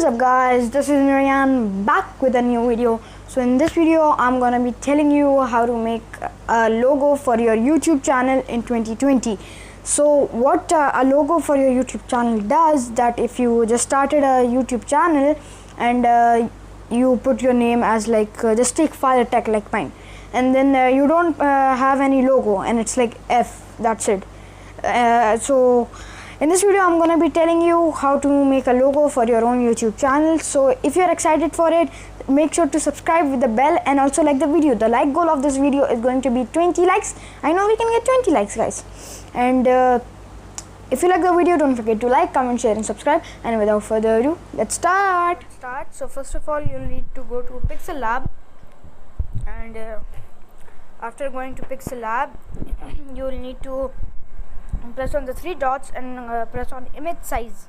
up guys, this is Narayan back with a new video. So in this video I'm gonna be telling you how to make a logo for your YouTube channel in 2020. So what a logo for your YouTube channel does, that if you just started a YouTube channel and you put your name as just take fire tech like mine, and then you don't have any logo and it's like F, that's it. So in this video I'm gonna be telling you how to make a logo for your own YouTube channel. So if you're excited for it, make sure to subscribe with the bell and also like the video. The like goal of this video is going to be 20 likes. I know we can get 20 likes guys. And if you like the video, don't forget to like, comment, share and subscribe. And without further ado, let's start. So first of all, you'll need to go to Pixel Lab, and after going to Pixel Lab you'll need to press on the three dots and press on image size.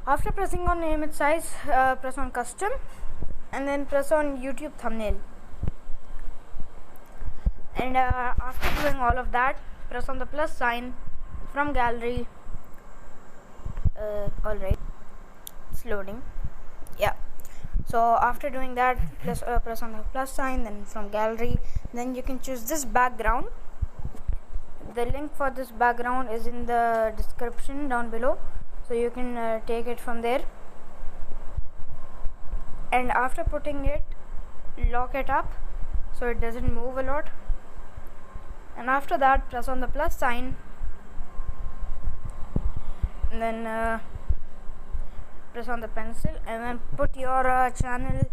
After pressing on image size, press on custom and then press on YouTube thumbnail, and after doing all of that, press on the plus sign from gallery. Alright, it's loading. Yeah, so after doing that, press on the plus sign, then from gallery, then you can choose this background. The link for this background is in the description down below, so you can take it from there. And after putting it, lock it up so it doesn't move a lot, and after that press on the plus sign and then press on the pencil and then put your channel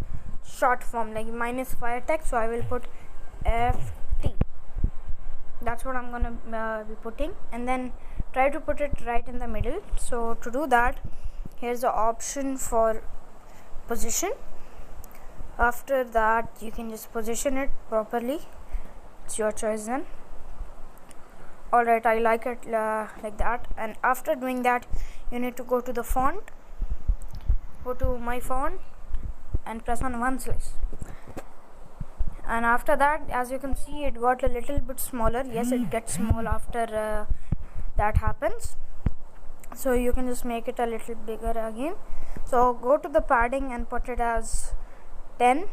short form, like mine is fire text, so I will put FT. That's what I'm gonna be putting, and then try to put it right in the middle. So to do that, here's the option for position. After that, you can just position it properly. It's your choice then. Alright, I like it like that. And after doing that, you need to go to the font, go to my font and press on one slice. And after that, as you can see, it got a little bit smaller. Yes, it gets small after that happens, so you can just make it a little bigger again. So go to the padding and put it as 10.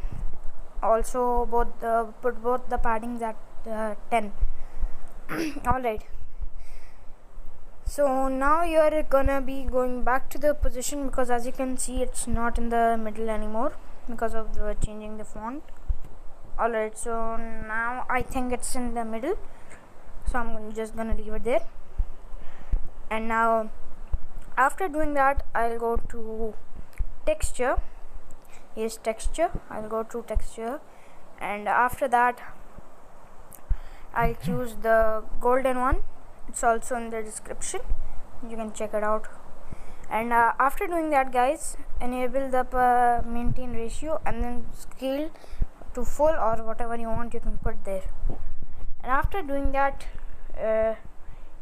Also put both the paddings at 10. Alright, so now you're gonna be going back to the position, because as you can see, it's not in the middle anymore because of the changing the font. Alright, so now I think it's in the middle, so I'm just gonna leave it there. And now after doing that, I'll go to texture. Here's texture. I'll go to texture, and after that I'll choose the golden one. It's also in the description, you can check it out. And after doing that guys, enable the maintain ratio and then scale to full or whatever you want, you can put there. And after doing that,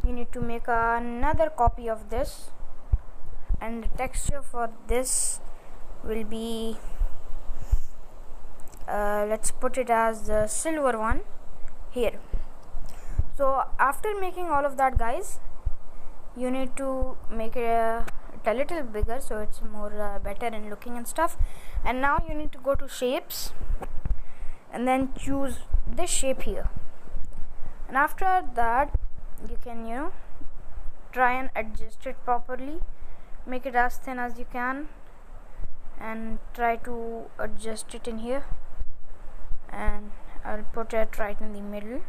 you need to make another copy of this, and the texture for this will be let's put it as the silver one here. So after making all of that guys, you need to make it a little bigger so it's more better in looking and stuff. And now you need to go to shapes and then choose this shape here, and after that you can try and adjust it properly, make it as thin as you can and try to adjust it in here, and I'll put it right in the middle.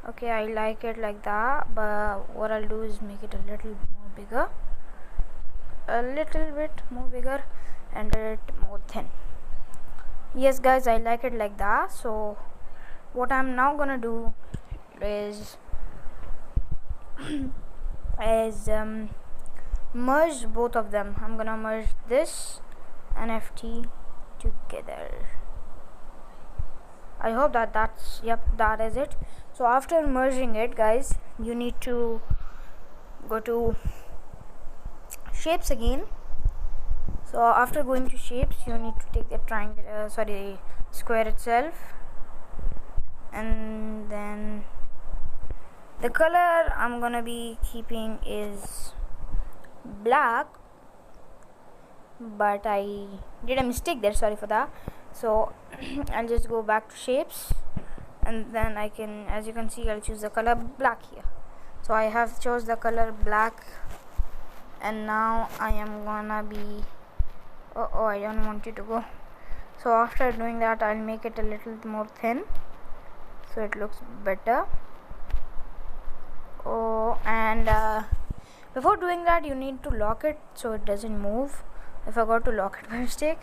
Okay, I like it like that, but what I'll do is make it a little more bigger, a little bit more bigger and a little more thin. Yes guys, I like it like that. So what I'm now gonna do is merge both of them. I'm gonna merge this and FT together. I hope that's that is it. So after merging it guys, you need to go to shapes again. So after going to shapes, you need to take the triangle square itself, and then the color I'm gonna be keeping is black, but I did a mistake there, sorry for that. So I'll just go back to shapes, and then I can, as you can see, I'll choose the color black here. So I have chose the color black, and now I am gonna be I don't want you to go. So after doing that, I'll make it a little more thin so it looks better. And before doing that, you need to lock it so it doesn't move. I forgot to lock it by mistake,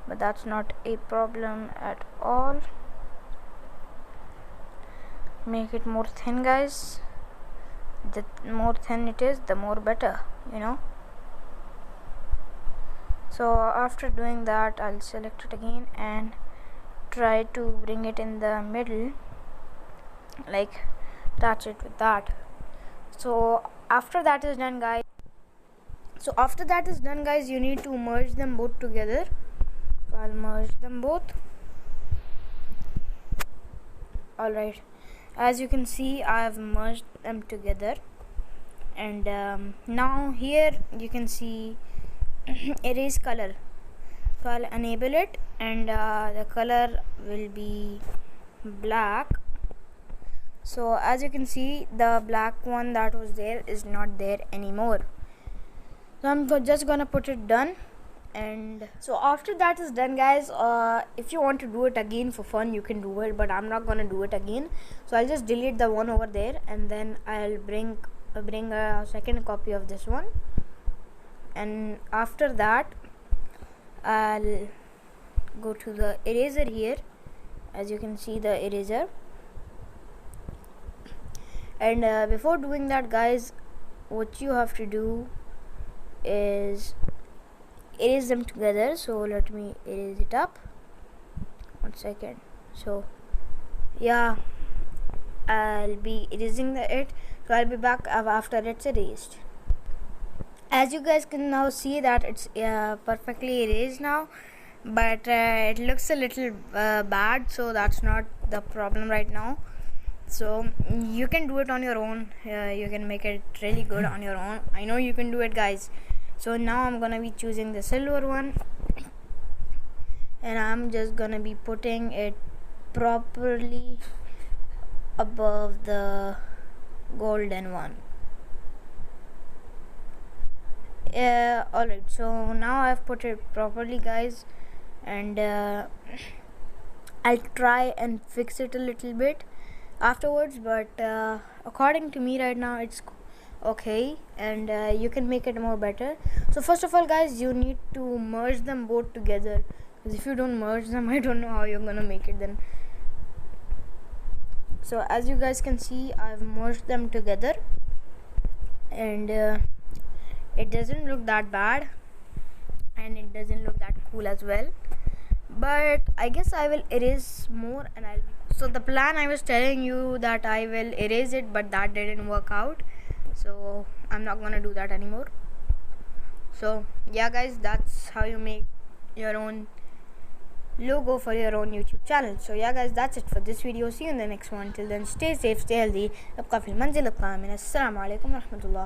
but that's not a problem at all. Make it more thin, guys. The more thin it is, the more better, you know. So after doing that, I'll select it again and try to bring it in the middle, like touch it with that. So after that is done, guys, you need to merge them both together. So I'll merge them both. Alright, as you can see, I have merged them together, and now here you can see erase color. So I'll enable it, and the color will be black. So as you can see, the black one that was there is not there anymore. So I'm just gonna put it done. And so after that is done, guys, if you want to do it again for fun, you can do it, but I'm not gonna do it again. So I'll just delete the one over there, and then I'll bring a second copy of this one, and after that I'll go to the eraser here. As you can see, the eraser. And before doing that, guys, what you have to do is erase them together. So let me erase it up. 1 second. So yeah, I'll be erasing it. So I'll be back after it's erased. As you guys can now see that it's perfectly erased now, but it looks a little bad, so that's not the problem right now. So you can do it on your own. You can make it really good on your own. I know you can do it, guys. So now I'm gonna be choosing the silver one, and I'm just gonna be putting it properly above the golden one. Alright, so now I've put it properly, guys, and I'll try and fix it a little bit afterwards, but according to me right now it's okay, and you can make it more better. So first of all, guys, you need to merge them both together, because if you don't merge them, I don't know how you're gonna make it then. So as you guys can see, I've merged them together, and it doesn't look that bad, and it doesn't look that cool as well, but I guess I will erase more, and so the plan I was telling you that I will erase it, but that didn't work out, so I'm not gonna do that anymore. So yeah, guys, that's how you make your own logo for your own YouTube channel. So yeah, guys, that's it for this video. See you in the next one. Till then, stay safe, stay healthy. ابقى في المنزل ابقى آمن. السلام عليكم ورحمة الله.